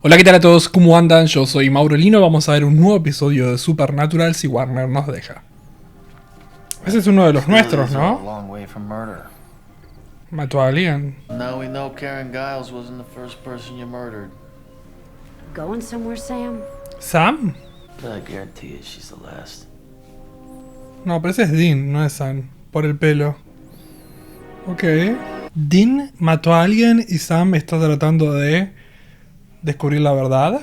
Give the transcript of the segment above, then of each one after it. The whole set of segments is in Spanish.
Hola, ¿qué tal a todos? ¿Cómo andan? Yo soy Mauro Lino. Vamos a ver un nuevo episodio de Supernatural si Warner nos deja. Ese es uno de los nuestros, ¿no? Mató a alguien. Now we know Karen Giles wasn't the first person you murdered. Going somewhere, Sam? ¿Sam? But I guarantee you she's the last. No, pero ese es Dean, no es Sam. Por el pelo. Ok. Dean mató a alguien y Sam está tratando de descubrir la verdad.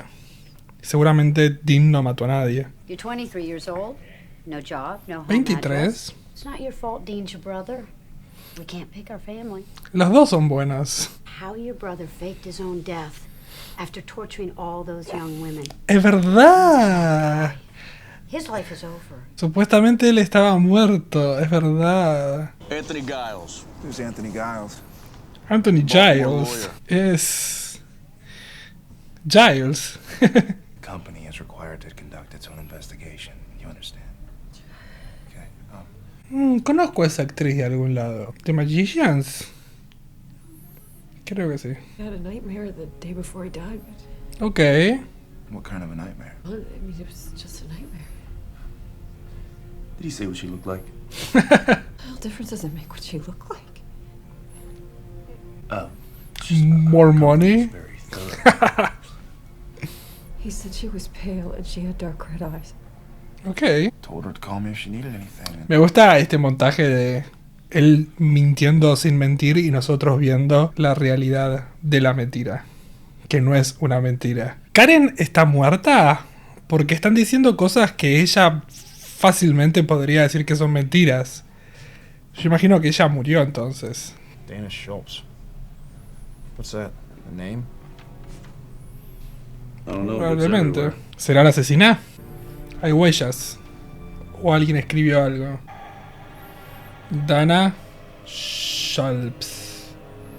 Seguramente Dean no mató a nadie. You're 23 years old. No job, no home 23. address. It's not your fault Dean's your brother. We can't pick our family. Los dos son buenos. How your brother faked his own death after torturing all those young women. Es verdad. His life is over. Supuestamente él estaba muerto. Es verdad. Anthony Giles. Who's Anthony Giles? Anthony Baltimore Giles. lawyer. Es... Giles. The company is required to conduct its own investigation. You understand? Okay. Conozco a esa actriz de algún lado. ¿The Magicians? Creo que sí. He had a nightmare the day before he died. Ok. What kind of a nightmare? Well, I mean, it was just a nightmare. Did he say what she looked like? What difference does it make what she looked like? More money. Very thorough. He said she was pale and she had dark red eyes. Ok. Told her to call me if she needed anything. Me gusta este montaje de él mintiendo sin mentir y nosotros viendo la realidad de la mentira. Que no es una mentira. ¿Karen está muerta? Porque están diciendo cosas que ella fácilmente podría decir que son mentiras. Yo imagino que ella murió entonces. Dana Schultz. What's that? A name? I don't know. But it's Probablemente. everywhere. ¿Será la asesina? Hay huellas. O alguien escribió algo. Dana Schultz.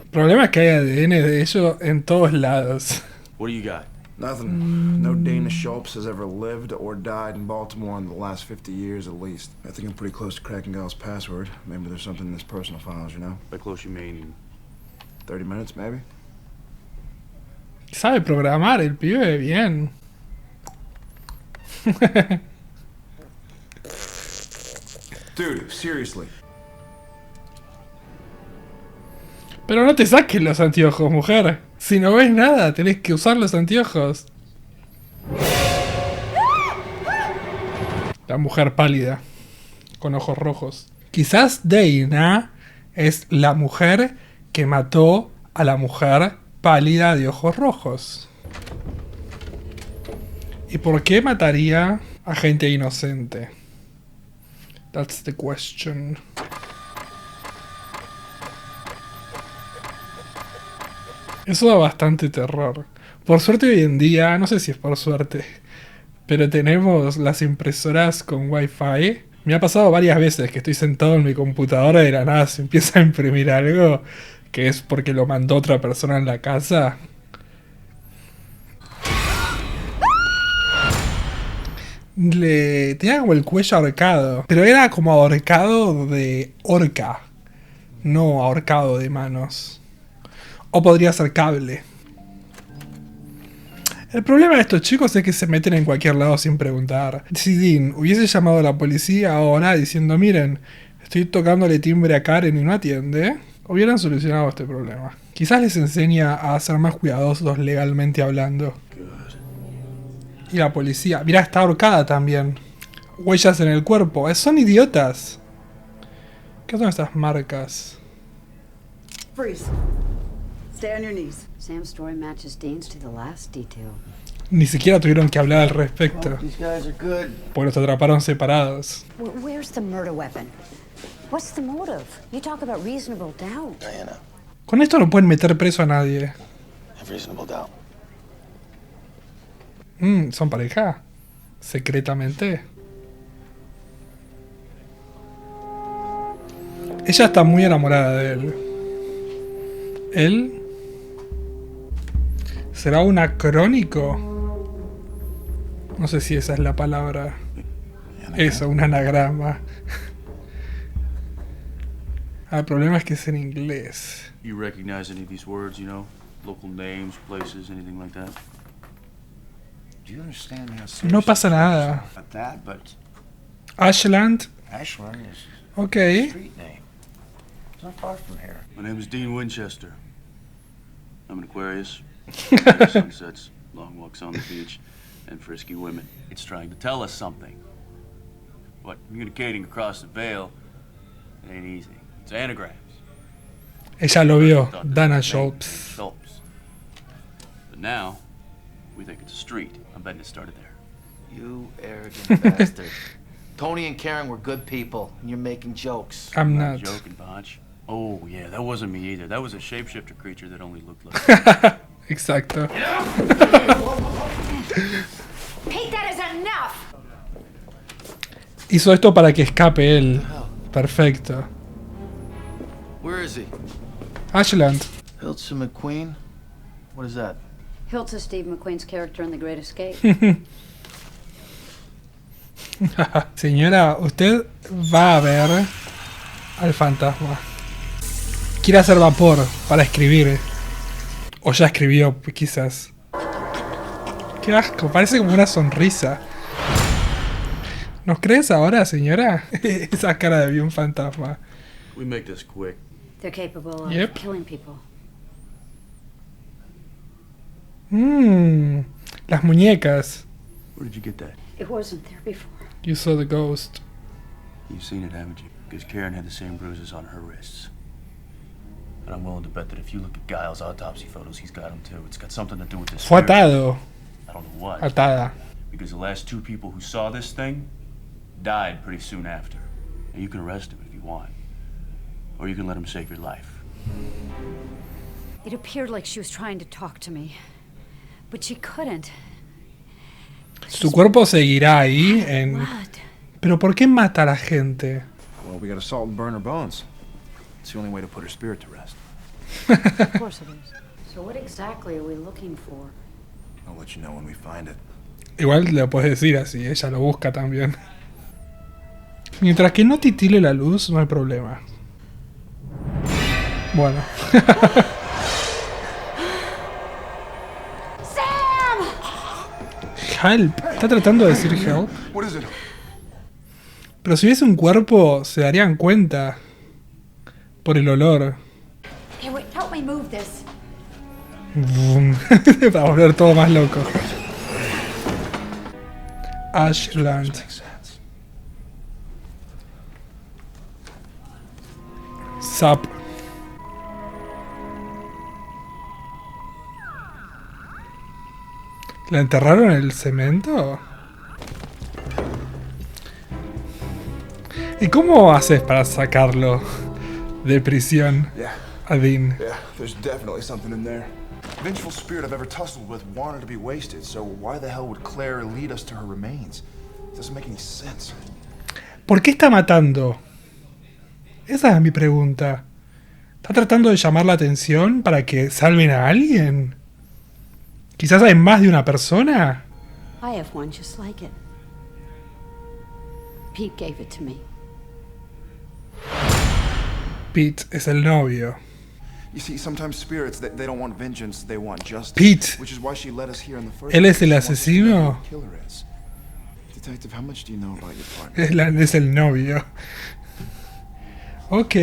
El problema es que hay ADN de ello en todos lados. What do you got? Nothing. No Dana Schultz has ever lived or died in Baltimore in the last 50 years at least. I think I'm pretty close to cracking Giles' password. Maybe there's something in his personal files, you know? By close you mean 30 minutes, maybe? Sabe programar el pibe bien. Dude, seriously. Pero no te saques los anteojos, mujer. Si no ves nada, tenés que usar los anteojos. La mujer pálida, con ojos rojos. Quizás Dana es la mujer que mató a la mujer pálida de ojos rojos. ¿Y por qué mataría a gente inocente? That's the question. Eso da bastante terror. Por suerte hoy en día, no sé si es por suerte, pero tenemos las impresoras con Wi-Fi. Me ha pasado varias veces que estoy sentado en mi computadora y de la nada se empieza a imprimir algo que es porque lo mandó otra persona en la casa. Tenía como el cuello ahorcado, pero era como ahorcado de horca, no ahorcado de manos. O podría ser cable. El problema de estos chicos es que se meten en cualquier lado sin preguntar. Si Dean hubiese llamado a la policía ahora diciendo, miren, estoy tocándole timbre a Karen y no atiende, hubieran solucionado este problema. Quizás les enseña a ser más cuidadosos legalmente hablando. Y la policía, mirá, está ahorcada también. Huellas en el cuerpo, son idiotas. ¿Qué son estas marcas? Freeze. Stay on your knees. Sam's story matches Dean's to the last detail. Ni siquiera tuvieron que hablar al respecto, These guys are good. porque los atraparon separados. Where's the murder weapon? What's the motive? You talk about reasonable doubt. Diana. Con esto no pueden meter preso a nadie. Have reasonable doubt. ¿Son pareja? Secretamente. Ella está muy enamorada de él. ¿Él? ¿Será un acrónico? No sé si esa es la palabra. Eso, un anagrama. El problema es que es en inglés. You recognize any of these words, you know? Local names, places, anything like that? Do you understand how serious No pasa nada. about that? But Ashland. Ashland is Ok. a street name. It's not far from here. My name is Dean Winchester. I'm an Aquarius. Sunsets, long walks on the beach, and frisky women. It's trying to tell us something. But communicating across the veil, it ain't easy. It's anagrams. Ella lo vio. Thought this Dana was a name, Schultz. Schultz. But now, we think it's a street. I'm betting it started there. You arrogant bastard. Tony and Karen were good people, and you're making jokes. I'm Not not. joking, Bonch. Oh, yeah, that wasn't me either. That was a shapeshifter creature that only looked like... Exacto. Pete, that is enough! Hizo esto para que escape él. Perfecto. Where is he? Ashland. Hilton McQueen? What is that? Hilt's Steve McQueen's character in The Great Escape. Señora, usted va a ver al fantasma. Quiere hacer vapor para escribir. O ya escribió, quizás. Qué asco, parece como una sonrisa. ¿Nos crees ahora, señora? Esa cara de un fantasma. We make this quick. They're capable of Yep. killing people. Las muñecas. Where did you get that? It wasn't there before. You saw the ghost. You've seen it, haven't you? Because Karen had the same bruises on her wrists. And I'm willing to bet that if you look at Giles' autopsy photos, he's got them too. It's got something to do with this. Fue spirit. atado. I don't know what. Atada. Because the last two people who saw this thing died pretty soon after. Now you can arrest him if you want. Or you can let him save your life. It appeared like she was trying to talk to me, but she couldn't. Su cuerpo seguirá ahí en... Blood. Pero ¿por qué mata a la gente? Well, we gotta salt and burn her bones. It's the only way to put her spirit to rest. Of course it is. So what exactly are we looking for? I'll let you know when we find it. Igual le puedes decir así, ella lo busca también. Mientras que no titile la luz, no hay problema. Bueno. Sam! Help. Está tratando de decir help. What is it? Pero si hubiese un cuerpo, se darían cuenta. Por el olor. Hey, wait, help me move this. Boom. Para volver todo más loco. Ashland. Makes sense. Zap. ¿La enterraron en el cemento? ¿Y cómo haces para sacarlo de prisión Yeah, a Dean? yeah, there's definitely something in there. Vengeful spirit I've ever tussled with wanted to be wasted, so why the hell would Claire lead us to her remains? It doesn't make any sense. ¿Por qué está matando? Esa es mi pregunta. ¿Está tratando de llamar la atención para que salven a alguien? ¿Quizás hay más de una persona? I have one just like it. Pete gave it to me. Pete es el novio. You see, sometimes spirits, they don't want vengeance, they want justice. Pete. Which is why she led us here in the first ¿Él es el place. She wants us to know asesino? who the killer is. Detective, how much do you know about your partner? Es el novio. Ok.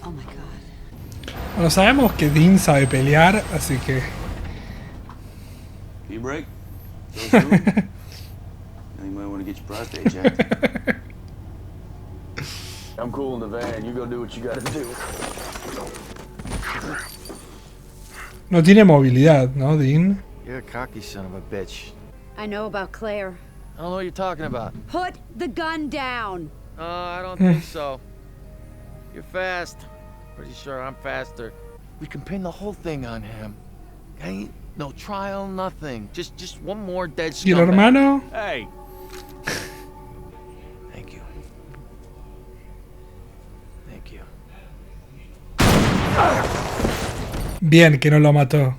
Oh my god. Bueno, sabemos que Dean sabe pelear, así que... Can you break? Those two? Now you might want to get your prostate checked. I'm cool in the van. You go do what you gotta do. No tiene movilidad, ¿no, Dean? You're a cocky son of a bitch. I know about Claire. I don't know what you're talking about. Put the gun down. I don't think so. You're fast. Pretty sure I'm faster. We can pin the whole thing on him. Okay? No trial, nothing. Just one more dead ¿Y el scumbag. hermano? Hey! Thank you. Thank you. Bien, que no lo mató.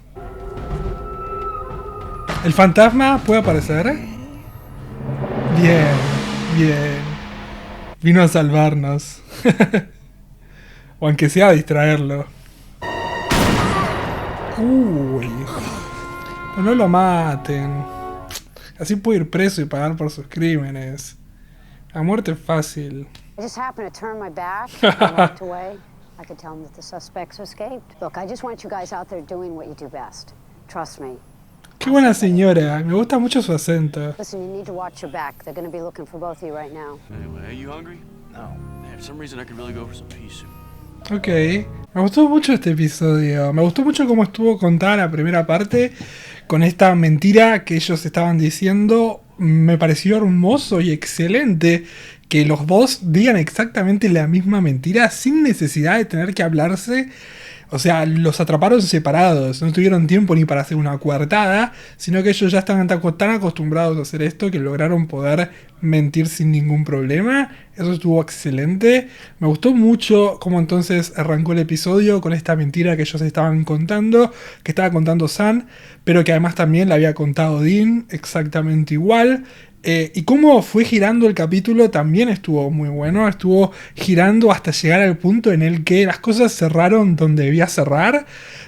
¿El fantasma puede aparecer? Bien, bien. Vino a salvarnos. O aunque sea a distraerlo. Uy. Pero no lo maten. Así puede ir preso y pagar por sus crímenes. A muerte fácil. I just happened to turn my back and walked away. I could tell them that the suspects escaped. Look, I just want you guys out there doing what you do best. Trust me. Qué buena señora, me gusta mucho su acento. Listen, you need to watch your back. They're going to be looking for both of you right now. Anyway, are you hungry? No. Man, for some reason I could really go for some pea soup. Ok, me gustó mucho este episodio, me gustó mucho cómo estuvo contada la primera parte con esta mentira que ellos estaban diciendo. Me pareció hermoso y excelente que los dos digan exactamente la misma mentira sin necesidad de tener que hablarse. O sea, los atraparon separados, no tuvieron tiempo ni para hacer una coartada, sino que ellos ya estaban tan acostumbrados a hacer esto que lograron poder mentir sin ningún problema. Eso estuvo excelente. Me gustó mucho cómo entonces arrancó el episodio con esta mentira que ellos estaban contando, que estaba contando Sam, pero que además también la había contado Dean exactamente igual. Y cómo fue girando el capítulo también estuvo muy bueno. Estuvo girando hasta llegar al punto en el que las cosas cerraron donde debía cerrar.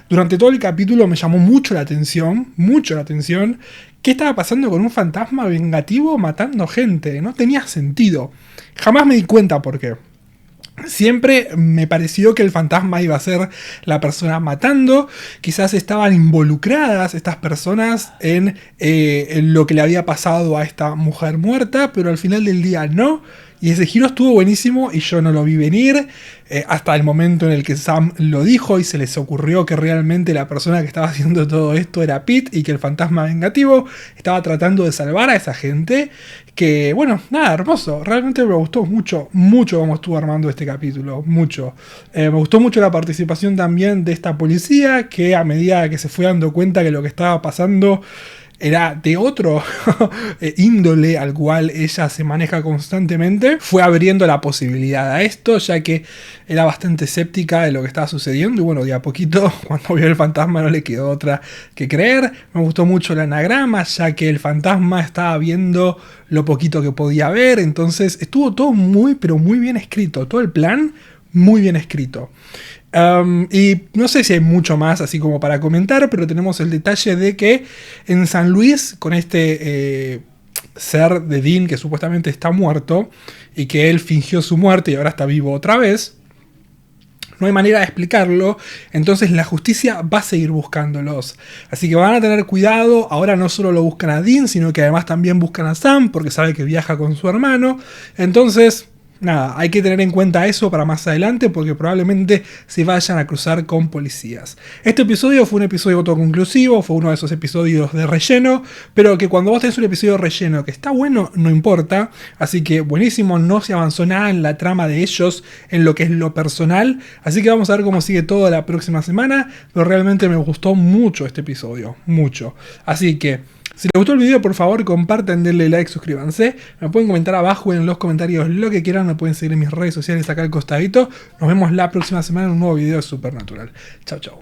Durante todo el capítulo me llamó mucho la atención, qué estaba pasando con un fantasma vengativo matando gente. No tenía sentido. Jamás me di cuenta por qué. Siempre me pareció que el fantasma iba a ser la persona matando. Quizás estaban involucradas estas personas en lo que le había pasado a esta mujer muerta, pero al final del día no. Y ese giro estuvo buenísimo y yo no lo vi venir hasta el momento en el que Sam lo dijo y se les ocurrió que realmente la persona que estaba haciendo todo esto era Pete y que el fantasma vengativo estaba tratando de salvar a esa gente. Que bueno, nada, hermoso. Realmente me gustó mucho cómo estuvo armando este capítulo, mucho. Me gustó mucho la participación también de esta policía que a medida que se fue dando cuenta que lo que estaba pasando era de otro índole al cual ella se maneja constantemente, fue abriendo la posibilidad a esto, ya que era bastante escéptica de lo que estaba sucediendo y bueno, de a poquito, cuando vio el fantasma no le quedó otra que creer. Me gustó mucho el anagrama, ya que el fantasma estaba viendo lo poquito que podía ver, entonces estuvo todo muy, pero muy bien escrito, todo el plan muy bien escrito. Y no sé si hay mucho más así como para comentar, pero tenemos el detalle de que en San Luis, con este ser de Dean que supuestamente está muerto y que él fingió su muerte y ahora está vivo otra vez, no hay manera de explicarlo, entonces la justicia va a seguir buscándolos. Así que van a tener cuidado, ahora no solo lo buscan a Dean, sino que además también buscan a Sam, porque sabe que viaja con su hermano. Entonces, nada, hay que tener en cuenta eso para más adelante porque probablemente se vayan a cruzar con policías. Este episodio fue un episodio autoconclusivo, fue uno de esos episodios de relleno, pero que cuando vos tenés un episodio de relleno que está bueno, no importa. Así que buenísimo, no se avanzó nada en la trama de ellos, en lo que es lo personal. Así que vamos a ver cómo sigue todo la próxima semana, pero realmente me gustó mucho este episodio, mucho. Así que si les gustó el video, por favor, compartan, denle like, suscríbanse. Me pueden comentar abajo en los comentarios lo que quieran. Me pueden seguir en mis redes sociales acá al costadito. Nos vemos la próxima semana en un nuevo video de Supernatural. Chau, chau.